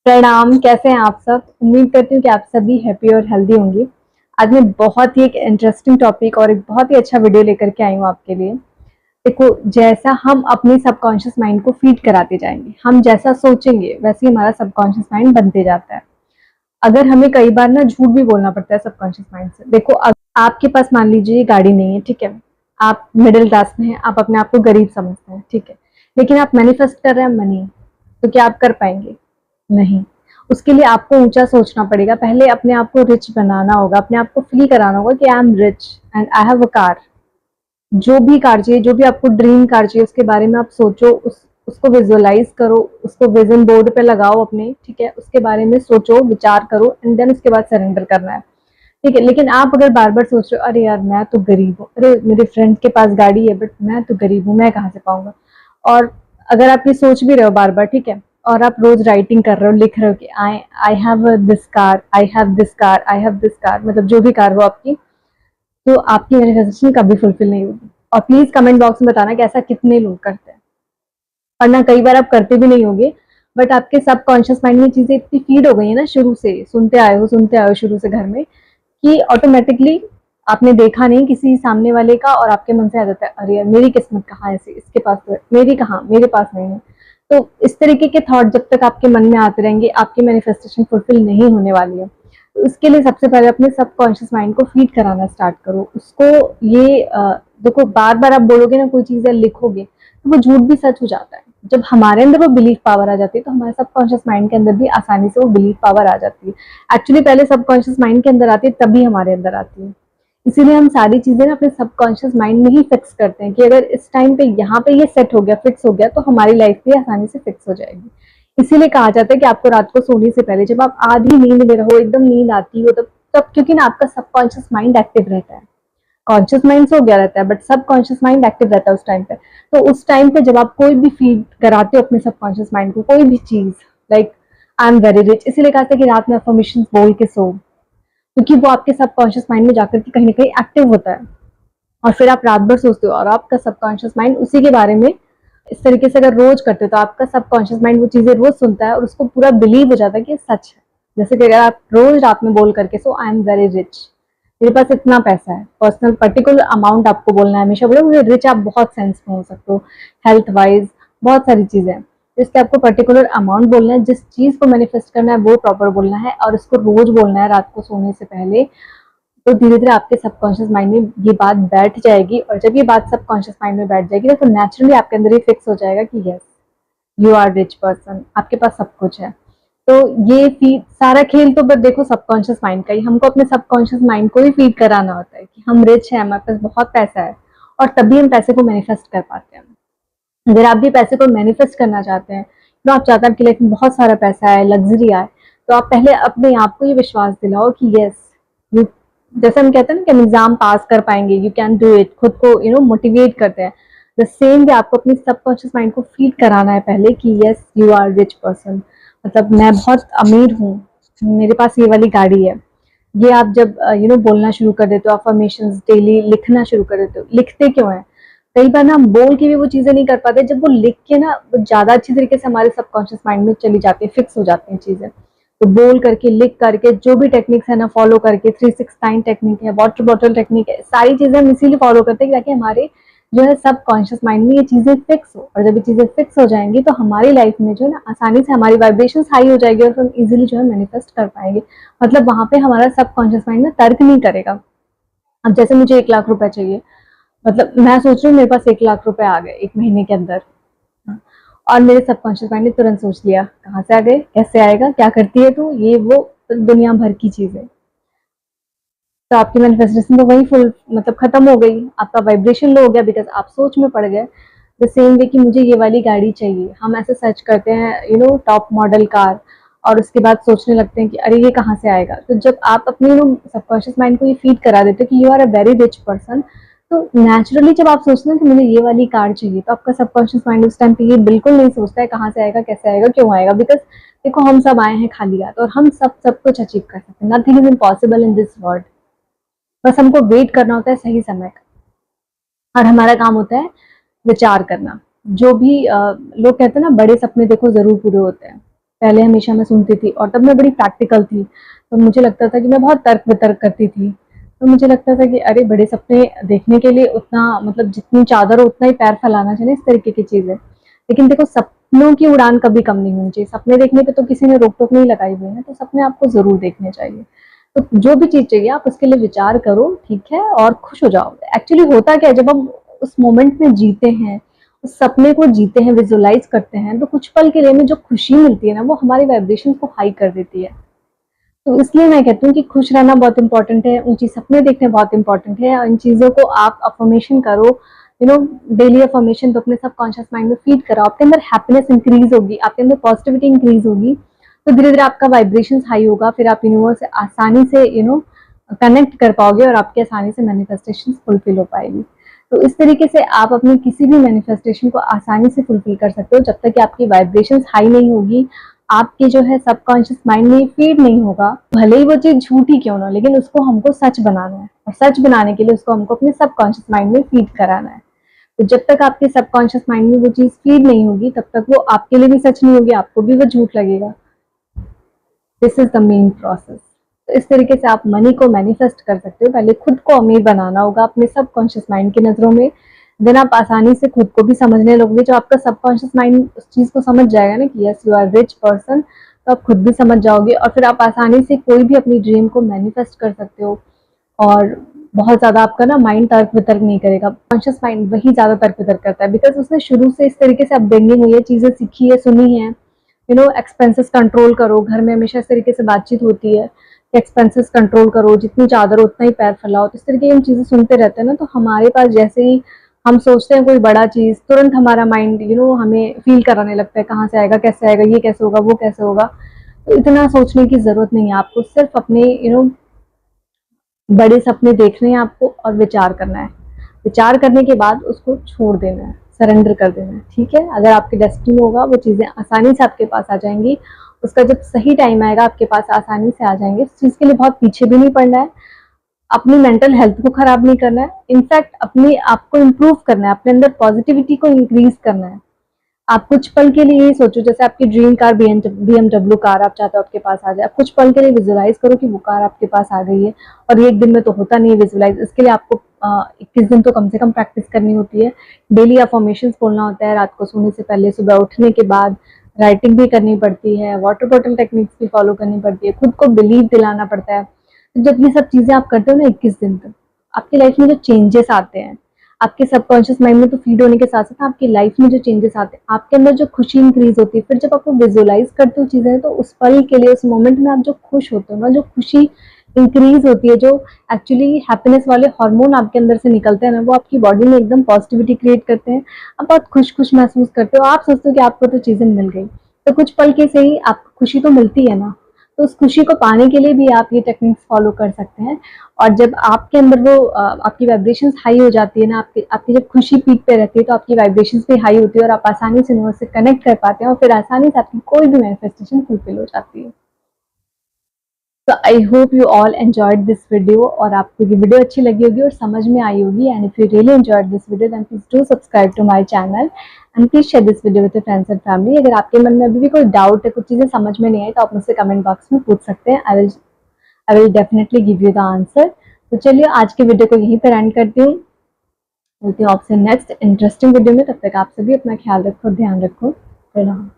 प्रणाम, कैसे हैं आप सब? उम्मीद करती हूँ कि आप सभी हैप्पी और हेल्दी होंगे। आज मैं बहुत ही एक इंटरेस्टिंग टॉपिक और एक बहुत ही अच्छा वीडियो लेकर के आई हूँ आपके लिए। देखो, जैसा हम अपने सबकॉन्शियस माइंड को फीड कराते जाएंगे, हम जैसा सोचेंगे वैसे ही हमारा सबकॉन्शियस माइंड बनते जाता है। अगर हमें कई बार ना झूठ भी बोलना पड़ता है सबकॉन्शियस माइंड से। देखो, आपके पास मान लीजिए गाड़ी नहीं है, ठीक है, आप मिडिल क्लास में हैं, आप अपने आप को गरीब समझते हैं, ठीक है, लेकिन आप मैनिफेस्ट कर रहे हैं मनी, तो क्या आप कर पाएंगे? नहीं। उसके लिए आपको ऊंचा सोचना पड़ेगा, पहले अपने आप को रिच बनाना होगा, अपने आप को फील कराना होगा कि I am rich and I have a car. जो भी कार चाहिए, जो भी आपको ड्रीम कार चाहिए, उसके बारे में आप सोचो, उसको विजुअलाइज करो, उसको विजन बोर्ड पे लगाओ अपने, ठीक है, उसके बारे में सोचो, विचार करो एंड देन उसके बाद सरेंडर करना है, ठीक है। लेकिन आप अगर बार बार सोच रहे हो, अरे यार मैं तो गरीब हूँ, अरे मेरे फ्रेंड के पास गाड़ी है बट मैं तो गरीब हूँ, मैं कहाँ से पाऊंगा, और अगर आप ये सोच भी रहे हो बार बार, ठीक है, और आप रोज राइटिंग कर रहे हो, लिख रहे हो कि I I have this car, I have this car, I have this car, मतलब जो भी कार हो आपकी, तो आपकी मैनिफेस्टेशन कभी फुलफिल नहीं होगी। और प्लीज कमेंट बॉक्स में बताना कि ऐसा कितने लोग करते हैं। और ना कई बार आप करते भी नहीं होगे, बट आपके सबकॉन्शियस माइंड में चीजें इतनी फीड हो गई है ना, शुरू से सुनते आए हो शुरू से घर में, कि ऑटोमेटिकली आपने देखा नहीं किसी सामने वाले का और आपके मन से आ जाता है, अरे यार मेरी किस्मत कहाँ है, इसके पास तो है, मेरी कहाँ, मेरे पास नहीं है। तो इस तरीके के थॉट जब तक आपके मन में आते रहेंगे, आपकी मैनिफेस्टेशन फुलफिल नहीं होने वाली है। तो इसके लिए सबसे पहले अपने सबकॉन्शियस माइंड को फीड कराना स्टार्ट करो उसको। ये देखो, बार बार आप बोलोगे ना कोई चीज़ है, लिखोगे, तो वो झूठ भी सच हो जाता है। जब हमारे अंदर वो बिलीफ पावर आ जाती है, तो हमारे सबकॉन्शियस माइंड के अंदर भी आसानी से वो बिलीफ पावर आ जाती है। एक्चुअली पहले सबकॉन्शियस माइंड के अंदर आती है, तभी हमारे अंदर आती है। इसीलिए हम सारी चीजें ना अपने सबकॉन्शियस माइंड में ही फिक्स करते हैं कि अगर इस टाइम पे यहाँ पे ये सेट हो गया, फिक्स हो गया, तो हमारी लाइफ भी आसानी से फिक्स हो जाएगी। इसीलिए कहा जाता है कि आपको रात को सोने से पहले, जब आप आधी नींद में रहो, एकदम नींद आती हो, तब क्योंकि ना आपका सबकॉन्शियस माइंड एक्टिव रहता है। कॉन्शियस माइंड सो गया रहता है, बट सबकॉन्शियस माइंड एक्टिव रहता है उस टाइम पे। तो उस टाइम पे जब आप कोई भी फीड कराते हो अपने सबकॉन्शियस माइंड को, कोई भी चीज, like I am very rich, इसीलिए कहा था कि रात में अफर्मेशन बोल के सो, क्योंकि वो आपके सबकॉन्शियस माइंड में जाकर के कहीं ना कहीं एक्टिव होता है। और फिर आप रात भर सोचते हो और आपका सबकॉन्शियस माइंड उसी के बारे में, इस तरीके से अगर रोज करते हो तो आपका सबकॉन्शियस माइंड वो चीजें रोज सुनता है और उसको पूरा बिलीव हो जाता है कि ये सच है। जैसे कि अगर आप रोज रात में बोल करके सो, आई एम वेरी रिच, मेरे पास इतना पैसा है, पर्सनल पर्टिकुलर अमाउंट आपको बोलना है, हमेशा बोलो मुझे रिच, आप बहुत सेंस में हो सकते हो, हेल्थ वाइज, बहुत सारी चीजें हैं। इसलिए आपको पर्टिकुलर अमाउंट बोलना है, जिस चीज को मैनिफेस्ट करना है वो प्रॉपर बोलना है, और इसको रोज बोलना है रात को सोने से पहले। तो धीरे धीरे आपके सबकॉन्शियस माइंड में ये बात बैठ जाएगी, और जब ये बात सबकॉन्शियस माइंड में बैठ जाएगी तो नेचुरली आपके अंदर ये फिक्स हो जाएगा कि yes, you are rich person, आपके पास सब कुछ है। तो ये फीड, सारा खेल तो बस देखो सबकॉन्शियस माइंड का ही, हमको अपने सबकॉन्शियस माइंड को ही फीड कराना होता है कि हम रिच हैं, हमारे पास बहुत पैसा है, और तभी हम पैसे को मैनिफेस्ट कर पाते हैं। अगर आप भी पैसे को मैनिफेस्ट करना चाहते हैं, तो आप चाहते हैं आपकी लाइफ में बहुत सारा पैसा आए, लग्जरी आए, तो आप पहले अपने आप को ये विश्वास दिलाओ कि यस, यू, जैसे हम कहते हैं ना कि हम एग्जाम पास कर पाएंगे, यू कैन डू इट, खुद को मोटिवेट करते हैं। द सेम वे आपको अपनी सबकॉन्शियस माइंड को फीड कराना है पहले कि yes, you are rich person, मतलब मैं बहुत अमीर हूँ, मेरे पास ये वाली गाड़ी है। ये आप जब बोलना शुरू कर देते हो, अफर्मेशंस डेली लिखना शुरू कर देते हो। लिखते क्यों है? कई बार ना हम बोल के भी वो चीजें नहीं कर पाते, जब वो लिख के ना वो ज्यादा अच्छी तरीके से हमारे सबकॉन्शियस माइंड में चली जाती है, फिक्स हो जाती हैं चीजें। तो बोल करके, लिख करके, जो भी टेक्निक्स है ना फॉलो करके, 369 टेक्निक है, वाटर बॉटल टेक्निक है, सारी चीजें हम इसीलिए फॉलो करते हैं ताकि हमारे जो है सब कॉन्शियस माइंड में ये चीजें फिक्स हो। और जब ये चीजें फिक्स हो जाएंगी तो हमारी लाइफ में जो है ना आसानी से हमारी वाइब्रेशन हाई हो जाएगी, और हम इजिली जो है मैनिफेस्ट कर पाएंगे। मतलब वहां पे हमारा सब कॉन्शियस माइंड ना तर्क नहीं करेगा। अब जैसे मुझे 1 लाख रुपए चाहिए, मतलब मैं सोच रही हूँ मेरे पास 1 लाख रुपए आ गए 1 महीने के अंदर, हाँ, और मेरे सबकॉन्शियस माइंड ने तुरंत सोच लिया, कहाँ से आ गए, कैसे आएगा, क्या करती है तू, ये वो, तो दुनिया भर की चीजें। तो आपकी मैनिफेस्टेशन तो वही फुल, मतलब खत्म हो गई, आपका वाइब्रेशन लो हो गया, बिकॉज आप सोच में पड़ गए। द सेम वे कि मुझे ये वाली गाड़ी चाहिए, हम ऐसे सर्च करते हैं टॉप मॉडल कार, और उसके बाद सोचने लगते हैं कि अरे ये कहाँ से आएगा। तो जब आप अपने सबकॉन्शियस माइंड को ये फीड करा देते हो कि you are a very rich person, तो नेचुरली जब आप सोचते हैं कि मुझे ये वाली कार चाहिए, तो आपका सबकॉन्शियस माइंड उस टाइम पे ये बिल्कुल नहीं सोचता है कहाँ से आएगा, कैसे आएगा, क्यों आएगा। बिकॉज देखो, हम सब आए हैं खाली हाथ, और हम सब कुछ अचीव कर सकते हैं, nothing is impossible in this world. बस हमको वेट करना होता है सही समय का, और हमारा काम होता है विचार करना। जो भी लोग कहते हैं ना, बड़े सपने देखो जरूर पूरे होते हैं, पहले हमेशा मैं सुनती थी और तब मैं बड़ी प्रैक्टिकल थी, तो मुझे लगता था कि मैं बहुत तर्क वितर्क करती थी। तो मुझे लगता था कि अरे बड़े सपने देखने के लिए उतना मतलब जितनी चादर हो उतना ही पैर फैलाना चाहिए, इस तरीके की चीज़ है। लेकिन देखो सपनों की उड़ान कभी कम नहीं होनी चाहिए, सपने देखने पे तो किसी ने रोक-टोक नहीं लगाई हुई है, तो सपने आपको ज़रूर देखने चाहिए। तो जो भी चीज़ चाहिए आप उसके लिए विचार करो, ठीक है? और खुश हो जाओ। एक्चुअली होता क्या है जब हम उस मोमेंट में जीते हैं, उस सपने को जीते हैं, विजुअलाइज़ करते हैं, तो कुछ पल के लिए हमें जो खुशी मिलती है ना, वो हमारी वाइब्रेशन को हाई कर देती है। तो इसलिए मैं कहती हूँ कि खुश रहना बहुत इंपॉर्टेंट है, ऊँची सपने देखने बहुत इंपॉर्टेंट है और इन चीज़ों को आप अफ़र्मेशन करो, यू नो डेली अफ़र्मेशन तो अपने सबकॉन्शियस माइंड में फ़ीड कराओ, आपके अंदर हैप्पीनेस इंक्रीज़ होगी, आपके अंदर पॉजिटिविटी इंक्रीज़ होगी, तो धीरे-धीरे आपका वाइब्रेशंस हाई होगा, फिर आप यूनिवर्स से आसानी से कनेक्ट कर पाओगे और आपकी आसानी से मैनिफेस्टेशंस फुलफ़िल हो पाएगी। तो इस तरीके से आप अपनी किसी भी मैनिफेस्टेशन को आसानी से फुलफ़िल कर सकते हो, जब तक कि आपकी वाइब्रेशंस हाई नहीं होगी, आपके जो है सबकॉन्शियस माइंड में फीड नहीं होगा, भले ही वो चीज़ झूठी क्यों ना हो, लेकिन उसको हमको सच बनाना है और सच बनाने के लिए उसको हमको अपने सबकॉन्शियस माइंड में फीड कराना है। तो जब तक आपके सबकॉन्शियस माइंड में वो चीज़ फीड नहीं होगी, तब तक वो आपके लिए भी सच नहीं होगी, आपको भी वो झूठ लगेगा। This is the main process. तो इस तरीके से आप मनी को मैनिफेस्ट कर सकते हो। पहले खुद को अमीर बनाना होगा अपने सबकॉन्शियस माइंड की नज़रों में, देन आप आसानी से खुद को भी समझने लगोगे। जब आपका सबकॉन्शियस माइंड उस चीज़ को समझ जाएगा ना कि yes you are rich person, तो आप खुद भी समझ जाओगे और फिर आप आसानी से कोई भी अपनी ड्रीम को मैनिफेस्ट कर सकते हो और बहुत ज़्यादा आपका ना माइंड तर्क वितर्क नहीं करेगा। कॉन्शियस माइंड वही ज़्यादा तर्क वितर्क करता है, बिकॉज़ उसने शुरू से इस तरीके से अपब्रिंगिंग हुई है, चीज़ें सीखी है, सुनी है। एक्सपेंसेस कंट्रोल करो, घर में हमेशा इस तरीके से बातचीत होती है कि एक्सपेंसेस कंट्रोल करो, जितनी चादर उतना ही पैर फैलाओ। तो इस तरीके की हम चीज़ें सुनते रहते हैं ना, तो हमारे पास जैसे ही हम सोचते हैं कोई बड़ा चीज़, तुरंत हमारा माइंड हमें फील कराने लगता है, कहाँ से आएगा, कैसे आएगा, ये कैसे होगा, वो कैसे होगा। तो इतना सोचने की ज़रूरत नहीं है, आपको सिर्फ अपने बड़े सपने देखने हैं आपको और विचार करना है। विचार करने के बाद उसको छोड़ देना है, सरेंडर कर देना है, ठीक है? अगर आपके डेस्टिनी होगा, वो चीज़ें आसानी से आपके पास आ जाएँगी। उसका जब सही टाइम आएगा, आपके पास आसानी से आ जाएँगे। इस चीज़ के लिए बहुत पीछे भी नहीं पड़ना है, अपनी मेंटल हेल्थ को खराब नहीं करना है, इनफैक्ट अपने आप को इम्प्रूव करना है, अपने अंदर पॉजिटिविटी को इंक्रीज़ करना है। आप कुछ पल के लिए ये सोचो, जैसे आपकी ड्रीम कार बीएमडब्ल्यू कार आप चाहते हो आपके पास आ जाए, आप कुछ पल के लिए विजुअलाइज करो कि वो कार आपके पास आ गई है। और ये एक दिन में तो होता नहीं है विजुअलाइज, इसके लिए आपको 21 दिन तो कम से कम प्रैक्टिस करनी होती है। डेली अफर्मेशंस बोलना होता है, रात को सोने से पहले, सुबह उठने के बाद राइटिंग भी करनी पड़ती है, वाटर बॉटल टेक्निक्स भी फॉलो करनी पड़ती है, खुद को बिलीव दिलाना पड़ता है। तो जब ये सब चीज़ें आप करते हो ना 21 दिन तक, आपकी लाइफ में जो चेंजेस आते हैं, आपके सबकॉन्शियस माइंड में तो फीड होने के साथ साथ आपकी लाइफ में जो चेंजेस आते हैं, आपके अंदर जो खुशी इंक्रीज होती है, फिर जब आप विजुअलाइज करते हो चीज़ें, तो उस पल के लिए, उस मोमेंट में आप जो खुश होते हो ना, जो खुशी इंक्रीज होती है, जो एक्चुअली हैप्पीनेस वाले हार्मोन आपके अंदर से निकलते हैं ना, वो आपकी बॉडी में एकदम पॉजिटिविटी क्रिएट करते हैं। आप बहुत खुश खुश महसूस करते हो, आप सोचते हो कि आपको तो चीज़ें मिल गई। तो कुछ पल के से ही आपको खुशी तो मिलती है ना, तो उस खुशी को पाने के लिए भी आप ये टेक्निक्स फॉलो कर सकते हैं। और जब आपके अंदर वो आपकी वाइब्रेशंस हाई हो जाती है ना, आपकी आपकी जब खुशी पीक पे रहती है, तो आपकी वाइब्रेशंस भी हाई होती है और आप आसानी से यूनिवर्स से कनेक्ट कर पाते हैं और फिर आसानी से आपकी कोई भी मैनिफेस्टेशन फुलफिल हो जाती है। तो I hope you all enjoyed this video, और आपको ये वीडियो अच्छी लगी होगी और समझ में आई होगी। And if you really enjoyed this video, then please do subscribe to my channel and please share this video with friends and family. अगर आपके मन में अभी भी कोई डाउट है, कुछ चीज़ें समझ में नहीं आई, तो आप मुझसे कमेंट बॉक्स में पूछ सकते हैं। I will definitely give you the answer. तो चलिए आज के वीडियो को यहीं पर एंड करती हूँ। मिलती हूँ आपसे नेक्स्ट इंटरेस्टिंग वीडियो में। तब तक आप सभी अपना ख्याल रखो, ध्यान रखो। प्रणाम।